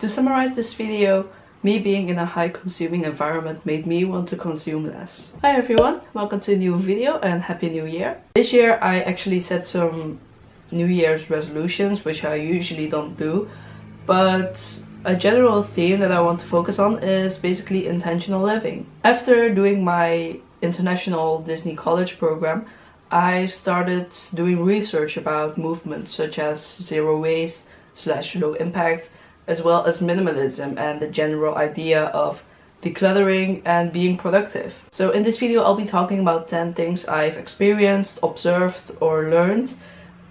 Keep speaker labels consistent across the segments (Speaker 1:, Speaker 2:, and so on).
Speaker 1: To summarize this video, me being in a high consuming environment made me want to consume less. Hi everyone, welcome to a new video and Happy New Year. This year I actually set some New Year's resolutions, which I usually don't do, but a general theme that I want to focus on is basically intentional living. After doing my international Disney college program, I started doing research about movements such as zero waste / low impact, as well as minimalism and the general idea of decluttering and being productive. So in this video I'll be talking about 10 things I've experienced, observed or learned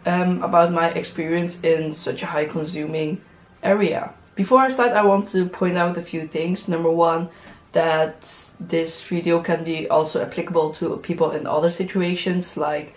Speaker 1: about my experience in such a high consuming area. Before I start, I want to point out a few things. Number one, that this video can be also applicable to people in other situations, like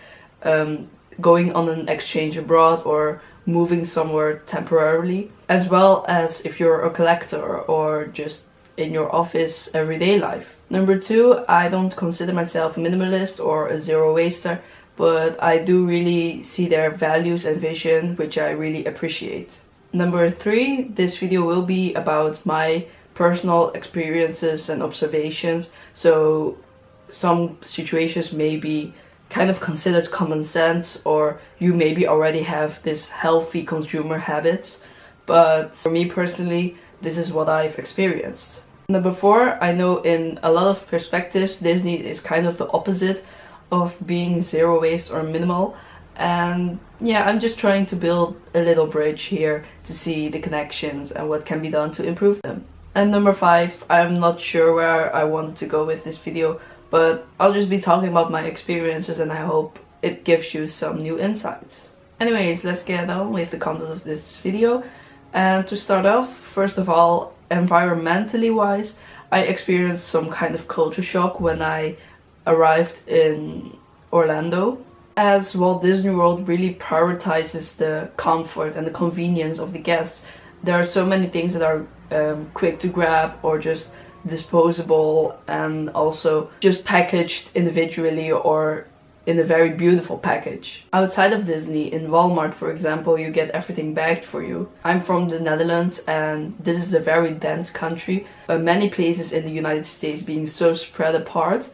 Speaker 1: going on an exchange abroad or moving somewhere temporarily, as well as if you're a collector or just in your office everyday life. Number two, I don't consider myself a minimalist or a zero waster, but I do really see their values and vision, which I really appreciate. Number three, this video will be about my personal experiences and observations, so some situations may be kind of considered common sense, or you maybe already have this healthy consumer habits, but for me personally, this is what I've experienced. Number four, I know in a lot of perspectives, Disney is kind of the opposite of being zero waste or minimal, and yeah, I'm just trying to build a little bridge here to see the connections and what can be done to improve them. And number five, I'm not sure where I wanted to go with this video, but I'll just be talking about my experiences and I hope it gives you some new insights. Anyways, let's get on with the content of this video. And to start off, first of all, environmentally wise, I experienced some kind of culture shock when I arrived in Orlando. As Walt Disney World really prioritizes the comfort and the convenience of the guests, there are so many things that are quick to grab or just disposable, and also just packaged individually or in a very beautiful package. Outside of Disney, in Walmart for example, you get everything bagged for you. I'm from the Netherlands and this is a very dense country. Many places in the United States being so spread apart,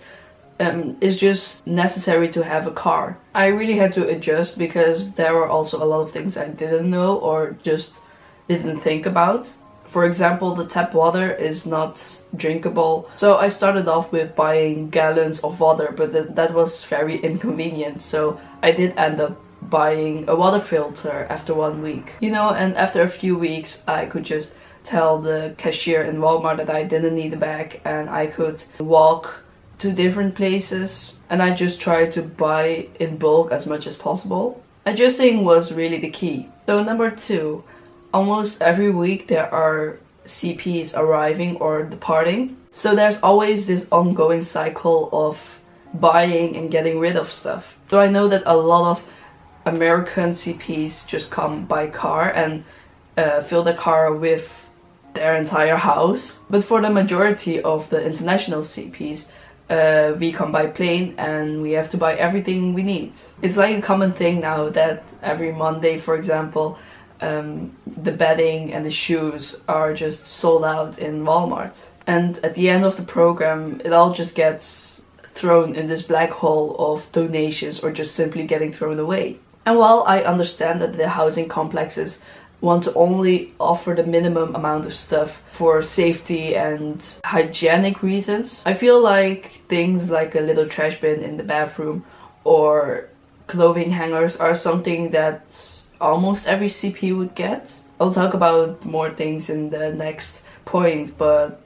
Speaker 1: it's just necessary to have a car. I really had to adjust because there were also a lot of things I didn't know or just didn't think about. For example, the tap water is not drinkable, so I started off with buying gallons of water, but that was very inconvenient, so I did end up buying a water filter after 1 week. You know, and after a few weeks I could just tell the cashier in Walmart that I didn't need a bag and I could walk to different places, and I just tried to buy in bulk as much as possible. Adjusting was really the key. So number two, almost every week there are CPs arriving or departing, so there's always this ongoing cycle of buying and getting rid of stuff. So I know that a lot of American CPs just come by car and fill the car with their entire house, but for the majority of the international CPs, we come by plane and we have to buy everything we need. It's like a common thing now that every Monday, for example, the bedding and the shoes are just sold out in Walmart. And at the end of the program, it all just gets thrown in this black hole of donations or just simply getting thrown away. And while I understand that the housing complexes want to only offer the minimum amount of stuff for safety and hygienic reasons, I feel like things like a little trash bin in the bathroom or clothing hangers are something that almost every CP would get. I'll talk about more things in the next point, but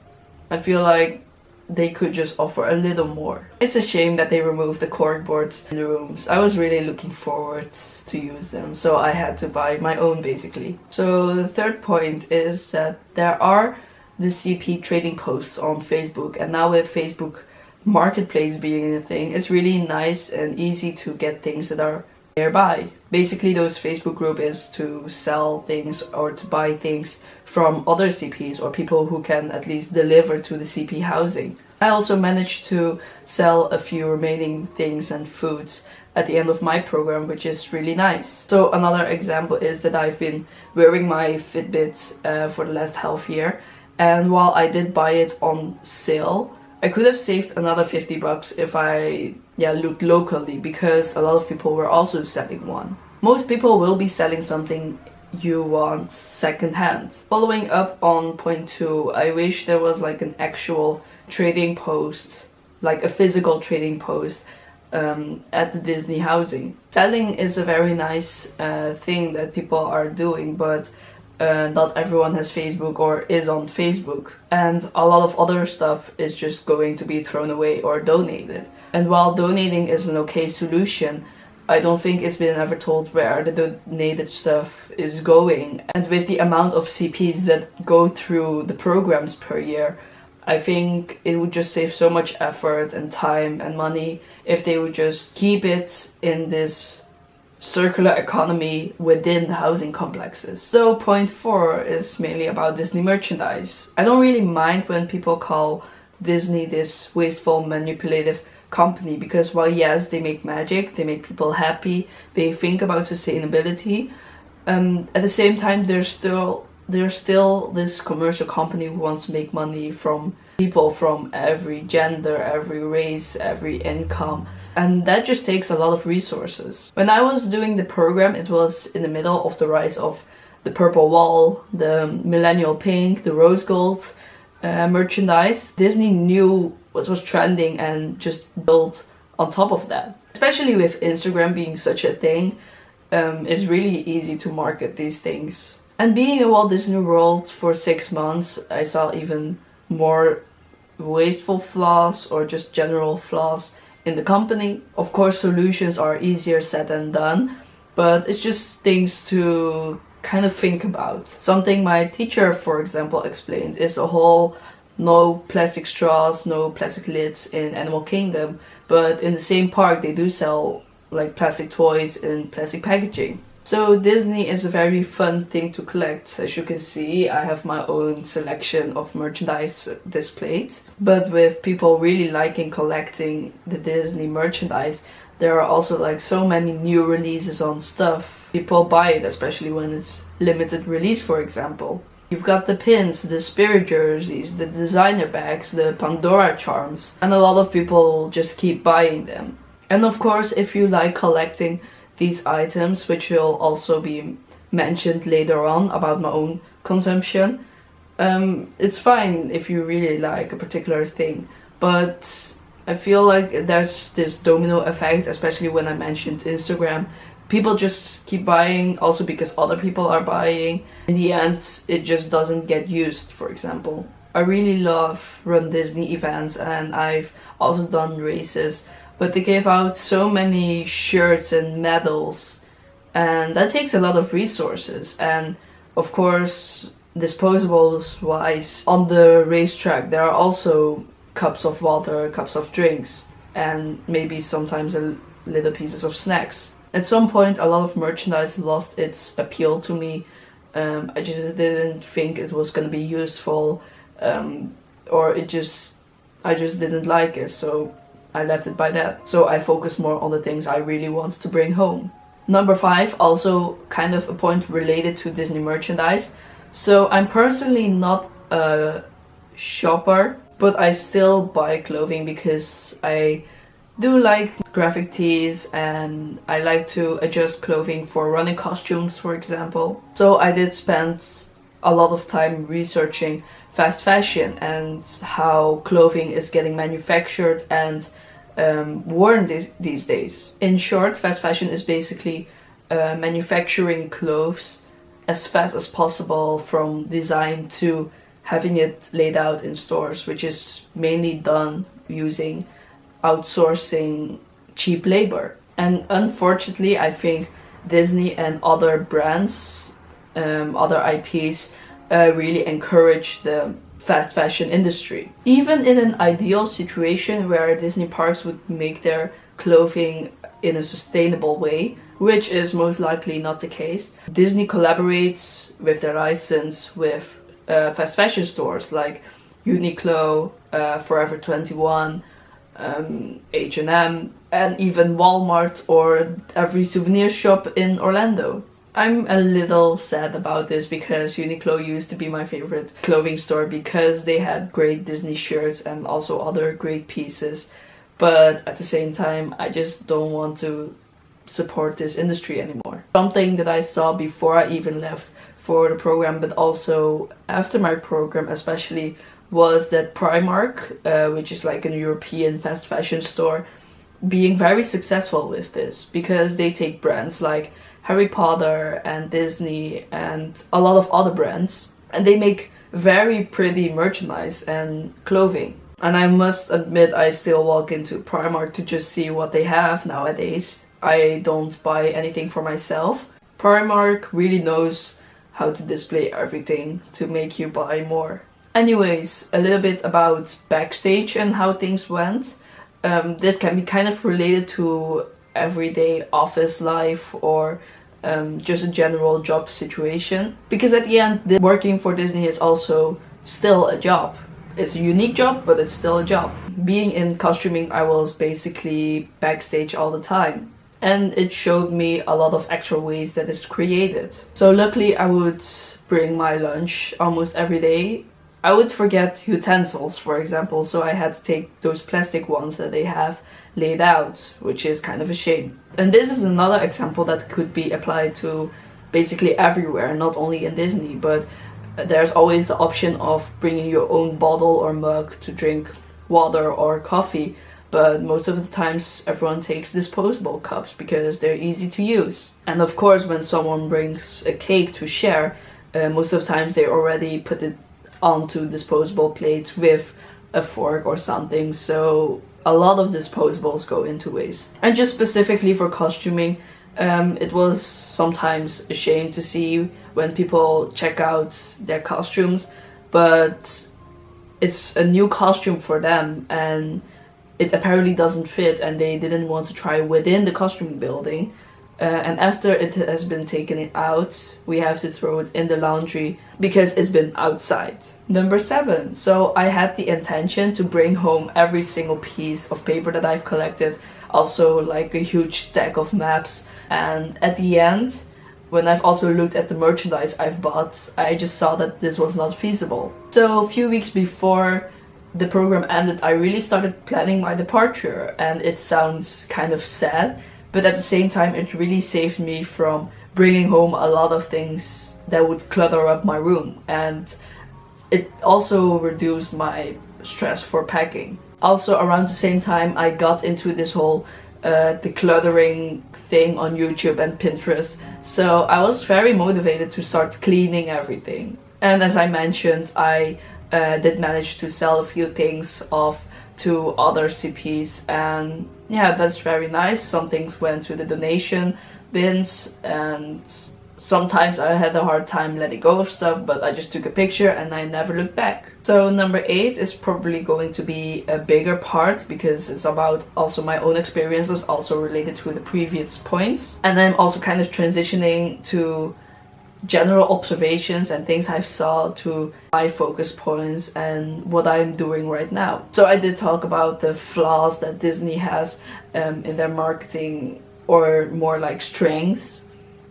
Speaker 1: I feel like they could just offer a little more. It's a shame that they removed the corkboards in the rooms. I was really looking forward to use them, so I had to buy my own basically. So the third point is that there are the CP trading posts on Facebook, and now with Facebook Marketplace being a thing, it's really nice and easy to get things that are nearby. Basically, those Facebook group is to sell things or to buy things from other CPs or people who can at least deliver to the CP housing. I also managed to sell a few remaining things and foods at the end of my program, which is really nice. So another example is that I've been wearing my Fitbit for the last half year, and while I did buy it on sale, I could have saved another 50 bucks if I looked locally, because a lot of people were also selling one. Most people will be selling something you want secondhand. Following up on point 2, I wish there was like an actual trading post, like a physical trading post at the Disney housing. Selling is a very nice thing that people are doing, but not everyone has Facebook or is on Facebook, and a lot of other stuff is just going to be thrown away or donated. And while donating is an okay solution, I don't think it's been ever told where the donated stuff is going. And with the amount of CPs that go through the programs per year, I think it would just save so much effort and time and money if they would just keep it in this circular economy within the housing complexes. So point 4 is mainly about Disney merchandise. I don't really mind when people call Disney this wasteful, manipulative company, because while yes, they make magic, they make people happy, they think about sustainability, at the same time they're still this commercial company who wants to make money from people from every gender, every race, every income, and that just takes a lot of resources. When I was doing the program, it was in the middle of the rise of the purple wall, the millennial pink, the rose gold merchandise. Disney knew what was trending and just built on top of that. Especially with Instagram being such a thing, it's really easy to market these things. And being in Walt Disney World for 6 months, I saw even more wasteful flaws or just general flaws in the company. Of course, solutions are easier said than done, but it's just things to kind of think about. Something my teacher, for example, explained is the whole no plastic straws, no plastic lids in Animal Kingdom, but in the same park they do sell like plastic toys in plastic packaging. So Disney is a very fun thing to collect. As you can see, I have my own selection of merchandise displayed. But with people really liking collecting the Disney merchandise, there are also like so many new releases on stuff. People buy it, especially when it's limited release, for example. You've got the pins, the spirit jerseys, the designer bags, the Pandora charms, and a lot of people just keep buying them. And of course, if you like collecting these items, which will also be mentioned later on about my own consumption, it's fine if you really like a particular thing, but I feel like there's this domino effect, especially when I mentioned Instagram. People just keep buying also because other people are buying. In the end, it just doesn't get used, for example. I really love Run Disney events, and I've also done races, but they gave out so many shirts and medals, and that takes a lot of resources. And of course, disposables wise, on the racetrack there are also cups of water, cups of drinks, and maybe sometimes a little pieces of snacks. At some point, a lot of merchandise lost its appeal to me. I just didn't think it was going to be useful, or I just didn't like it, so I left it by that. So I focus more on the things I really want to bring home. Number 5, also kind of a point related to Disney merchandise. So I'm personally not a shopper, but I still buy clothing because I do like graphic tees and I like to adjust clothing for running costumes, for example. So I did spend a lot of time researching fast fashion and how clothing is getting manufactured and worn these days. In short, fast fashion is basically manufacturing clothes as fast as possible from design to having it laid out in stores, which is mainly done using outsourcing cheap labor. And unfortunately, I think Disney and other brands, other IPs, really encourage the fast fashion industry. Even in an ideal situation where Disney parks would make their clothing in a sustainable way, which is most likely not the case, Disney collaborates with their license with fast fashion stores like Uniqlo, Forever 21, H&M, and even Walmart or every souvenir shop in Orlando. I'm a little sad about this because Uniqlo used to be my favorite clothing store because they had great Disney shirts and also other great pieces. But at the same time, I just don't want to support this industry anymore. Something that I saw before I even left for the program, but also after my program especially, was that Primark, which is like a European fast fashion store, being very successful with this because they take brands like Harry Potter and Disney and a lot of other brands, and they make very pretty merchandise and clothing. And I must admit, I still walk into Primark to just see what they have nowadays. I don't buy anything for myself. Primark really knows how to display everything to make you buy more. Anyways, a little bit about backstage and how things went. This can be kind of related to everyday office life or just a general job situation. Because at the end, working for Disney is also still a job. It's a unique job, but it's still a job. Being in costuming, I was basically backstage all the time. And it showed me a lot of extra ways that is created. So luckily I would bring my lunch almost every day. I would forget utensils, for example, so I had to take those plastic ones that they have laid out, which is kind of a shame. And this is another example that could be applied to basically everywhere, not only in Disney, but there's always the option of bringing your own bottle or mug to drink water or coffee. But most of the times everyone takes disposable cups because they're easy to use. And of course, when someone brings a cake to share, most of the times they already put it onto disposable plates with a fork or something. So a lot of disposables go into waste. And just specifically for costuming, it was sometimes a shame to see when people check out their costumes, but it's a new costume for them and it apparently doesn't fit and they didn't want to try within the costume building. And after it has been taken out, we have to throw it in the laundry because it's been outside. Number 7. So I had the intention to bring home every single piece of paper that I've collected, also like a huge stack of maps. And at the end, when I've also looked at the merchandise I've bought, I just saw that this was not feasible. So a few weeks before the program ended, I really started planning my departure, and it sounds kind of sad, but at the same time it really saved me from bringing home a lot of things that would clutter up my room, and it also reduced my stress for packing. Also around the same time I got into this whole decluttering thing on YouTube and Pinterest, so I was very motivated to start cleaning everything. And as I mentioned, I did manage to sell a few things off to other CPs, and yeah, that's very nice. Some things went to the donation bins, and sometimes I had a hard time letting go of stuff, but I just took a picture and I never looked back. So number 8 is probably going to be a bigger part because it's about also my own experiences, also related to the previous points. And I'm also kind of transitioning to general observations and things I saw to my focus points and what I'm doing right now. So I did talk about the flaws that Disney has in their marketing, or more like strengths,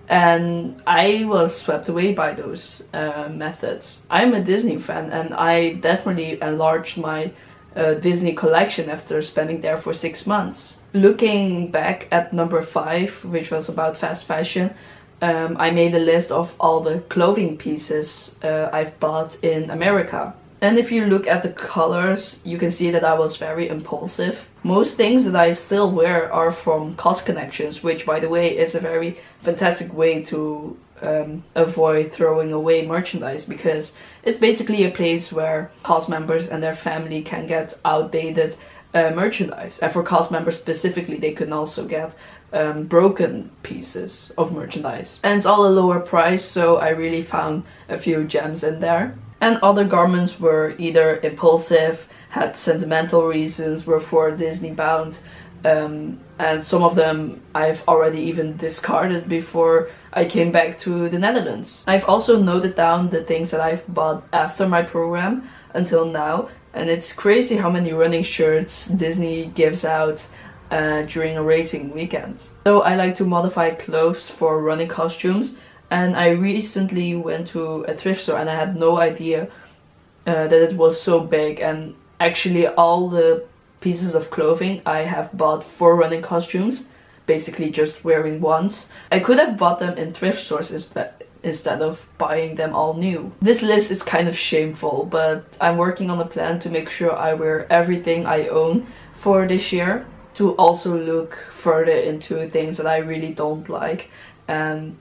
Speaker 1: and I was swept away by those methods. I'm a Disney fan and I definitely enlarged my Disney collection after spending there for 6 months. Looking back at number 5, which was about fast fashion, I made a list of all the clothing pieces I've bought in America. And if you look at the colors, you can see that I was very impulsive. Most things that I still wear are from Cost Connections, which by the way is a very fantastic way to avoid throwing away merchandise, because it's basically a place where Cost members and their family can get outdated merchandise. And for Cost members specifically, they can also get broken pieces of merchandise. And it's all a lower price, so I really found a few gems in there. And other garments were either impulsive, had sentimental reasons, were for Disney bound, and some of them I've already even discarded before I came back to the Netherlands. I've also noted down the things that I've bought after my program until now, and it's crazy how many running shirts Disney gives out during a racing weekend. So I like to modify clothes for running costumes, and I recently went to a thrift store and I had no idea that it was so big, and actually all the pieces of clothing I have bought for running costumes, basically just wearing once. I could have bought them in thrift stores instead of buying them all new. This list is kind of shameful, but I'm working on a plan to make sure I wear everything I own for this year, to also look further into things that I really don't like, and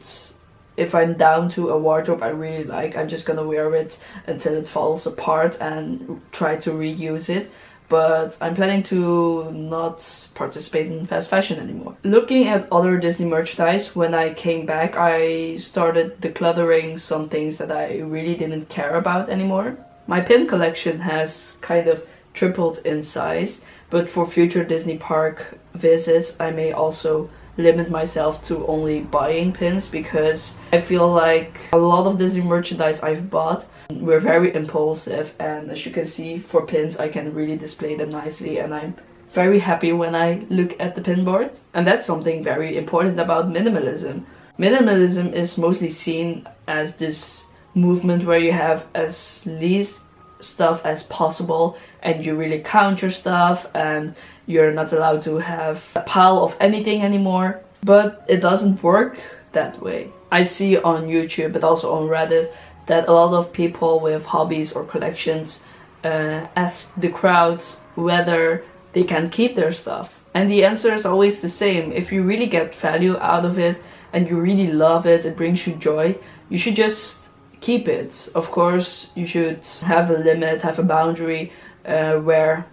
Speaker 1: if I'm down to a wardrobe I really like, I'm just gonna wear it until it falls apart and try to reuse it. But I'm planning to not participate in fast fashion anymore. Looking at other Disney merchandise, when I came back I started decluttering some things that I really didn't care about anymore. My pin collection has kind of tripled in size, but for future Disney park visits I may also limit myself to only buying pins, because I feel like a lot of Disney merchandise I've bought were very impulsive, and as you can see, for pins I can really display them nicely, and I'm very happy when I look at the pin board. And that's something very important about minimalism. Minimalism is mostly seen as this movement where you have as least stuff as possible and you really count your stuff, and you're not allowed to have a pile of anything anymore. But it doesn't work that way. I see on YouTube but also on Reddit that a lot of people with hobbies or collections ask the crowds whether they can keep their stuff. And the answer is always the same. If you really get value out of it and you really love it, it brings you joy, you should just keep it. Of course, you should have a limit, have a boundary where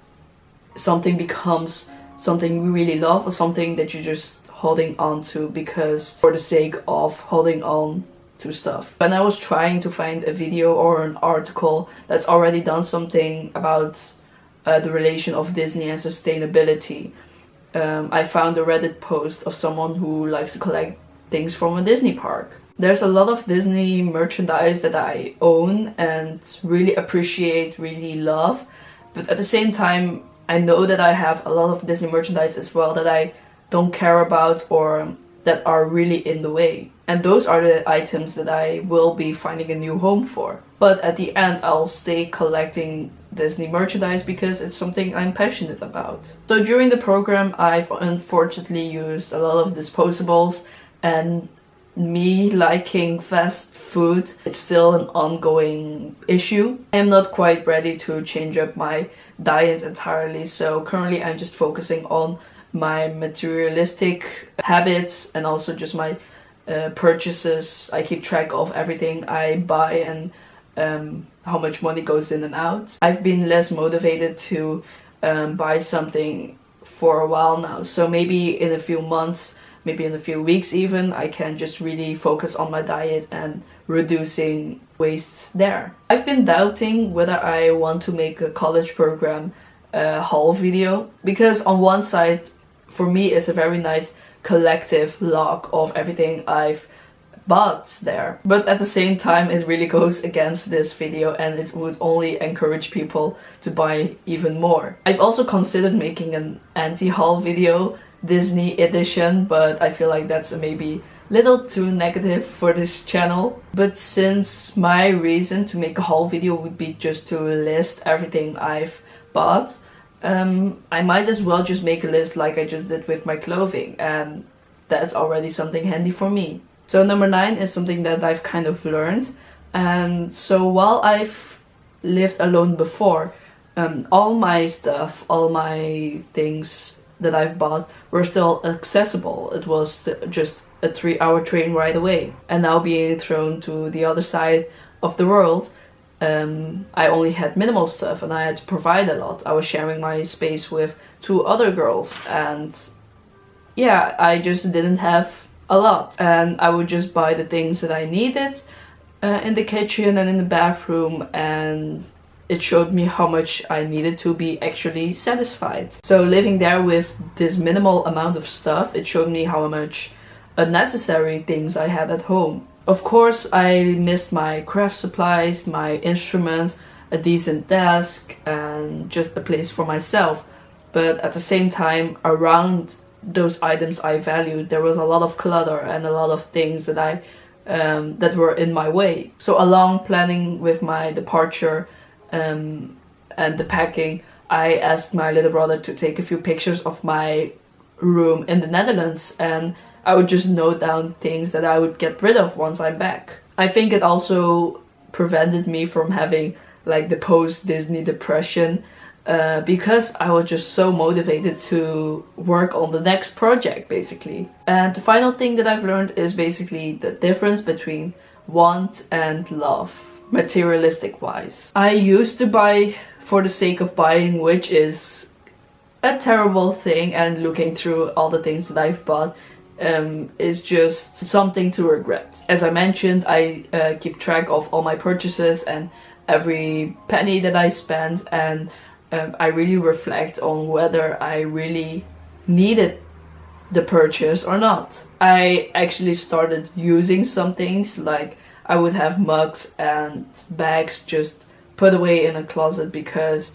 Speaker 1: something becomes something you really love, or something that you're just holding on to because for the sake of holding on to stuff. When I was trying to find a video or an article that's already done something about the relation of Disney and sustainability, I found a Reddit post of someone who likes to collect things from a Disney park. There's a lot of Disney merchandise that I own and really appreciate, really love, but at the same time I know that I have a lot of Disney merchandise as well that I don't care about or that are really in the way. And those are the items that I will be finding a new home for. But at the end I'll stay collecting Disney merchandise because it's something I'm passionate about. So during the program I've unfortunately used a lot of disposables, and me liking fast food, it's still an ongoing issue. I am not quite ready to change up my diet entirely, so currently I'm just focusing on my materialistic habits and also just my purchases. I keep track of everything I buy and how much money goes in and out. I've been less motivated to buy something for a while now, so maybe in a few months, maybe in a few weeks even, I can just really focus on my diet and reducing waste there. I've been doubting whether I want to make a college program haul video, because on one side for me it's a very nice collective log of everything I've bought there, but at the same time it really goes against this video and it would only encourage people to buy even more. I've also considered making an anti-haul video, Disney edition, but I feel like that's maybe a little too negative for this channel. But since my reason to make a haul video would be just to list everything I've bought, I might as well just make a list like I just did with my clothing, and that's already something handy for me. So number 9 is something that I've kind of learned, and so while I've lived alone before, all my stuff, all my things that I've bought were still accessible. It was just a 3-hour train ride away. And now being thrown to the other side of the world, I only had minimal stuff and I had to provide a lot. I was sharing my space with 2 other girls, and yeah, I just didn't have a lot. And I would just buy the things that I needed in the kitchen and in the bathroom, and it showed me how much I needed to be actually satisfied. So living there with this minimal amount of stuff, it showed me how much unnecessary things I had at home. Of course, I missed my craft supplies, my instruments, a decent desk, and just a place for myself. But at the same time, around those items I valued, there was a lot of clutter and a lot of things that that were in my way. So along planning with my departure and the packing, I asked my little brother to take a few pictures of my room in the Netherlands, and I would just note down things that I would get rid of once I'm back. I think it also prevented me from having like the post-Disney depression, because I was just so motivated to work on the next project, basically. And the final thing that I've learned is basically the difference between want and love, materialistic wise. I used to buy for the sake of buying, which is a terrible thing, and looking through all the things that I've bought is just something to regret. As I mentioned, I keep track of all my purchases and every penny that I spend, and I really reflect on whether I really needed the purchase or not. I actually started using some things, like I would have mugs and bags just put away in a closet because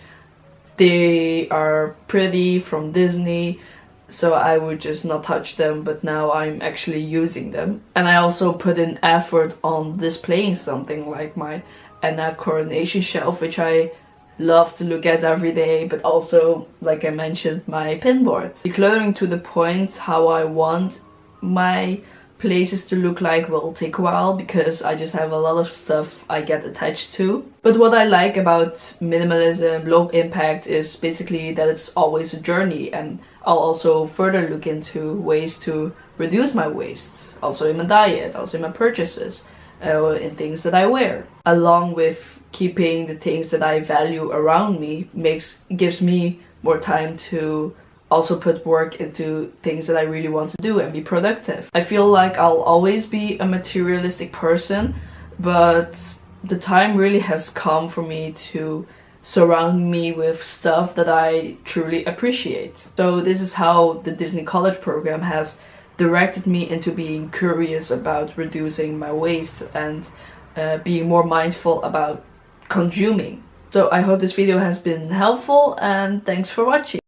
Speaker 1: they are pretty from Disney, so I would just not touch them, but now I'm actually using them. And I also put in effort on displaying something like my Anna coronation shelf, which I love to look at every day, but also, like I mentioned, my pinboard. Decluttering to the point how I want my places to look like will take a while, because I just have a lot of stuff I get attached to. But what I like about minimalism, low impact, is basically that it's always a journey, and I'll also further look into ways to reduce my waste, also in my diet, also in my purchases, in things that I wear. Along with keeping the things that I value around me gives me more time to also put work into things that I really want to do and be productive. I feel like I'll always be a materialistic person, but the time really has come for me to surround me with stuff that I truly appreciate. So this is how the Disney College program has directed me into being curious about reducing my waste and being more mindful about consuming. So I hope this video has been helpful, and thanks for watching.